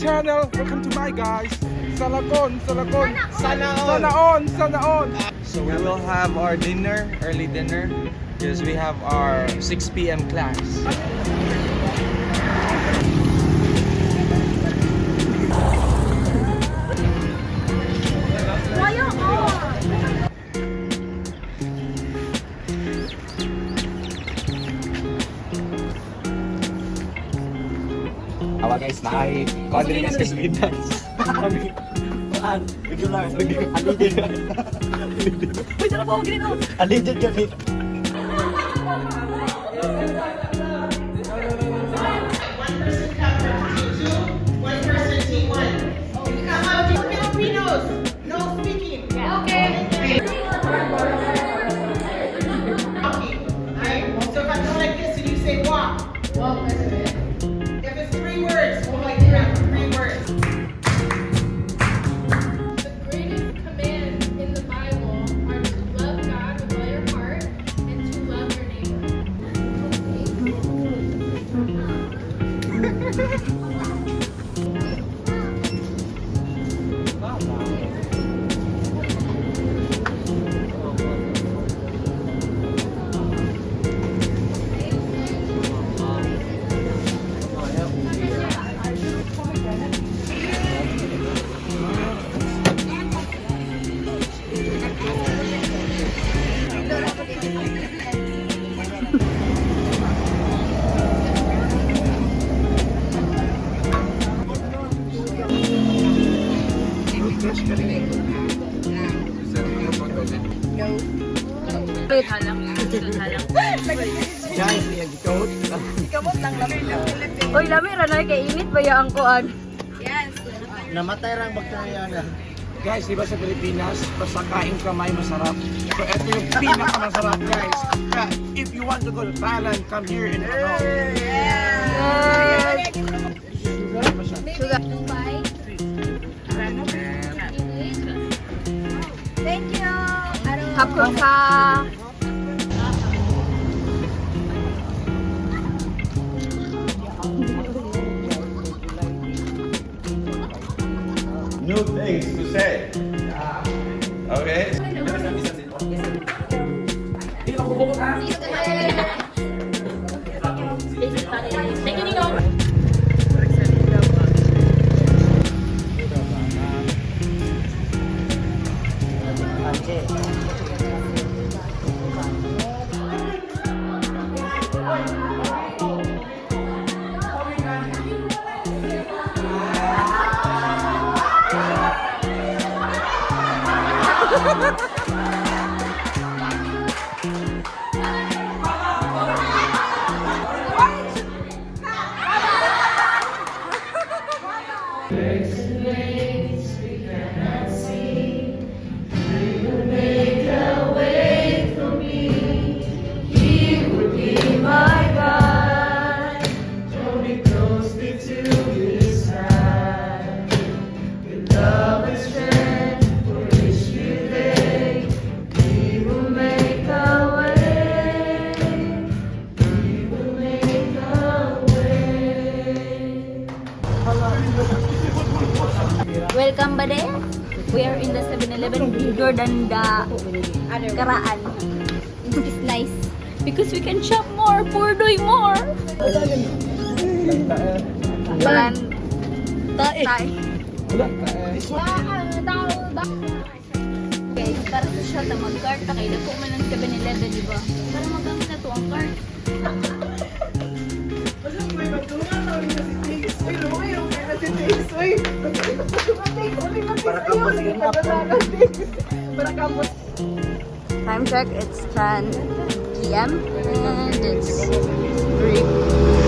channel. Welcome to my guys. Salakon. Sana on. So we will have our dinner, early dinner, because we have our 6 p.m. class. Awa guys, nakay-confidence kasi with dance. Kami, regular, alidid. Uy, sarap ako ganito! Alidid kami. Filipinos, no speaking. Okay. So if I go like this and you say walk. Walk, that's it. If it's 3 words, go like that, 3 words. The greatest command in the Bible are to love God with all your heart and to love your neighbor. Uy, lami ra na kay init ba ang kuan? Namatay rang bakterya na. Guys, di ba sa Pilipinas, basta kain kamay masarap. So ito yung pinakamasarap guys. Kaya if you want to go to Thailand, come here in Hanoi. Sugar. Dubai. Thank you. Hapon ka. New things to say. Okay? Welcome ba there? We are in the 7-Eleven bigger than the Karaan. It's nice because we can shop more, for doing more. Balan. Tae. Guys, para sa siya ta mag-cart ta kay dako man ng 7-Eleven, di ba? Para magamit na to ang cart. Time check, it's 10 p.m. and it's 3.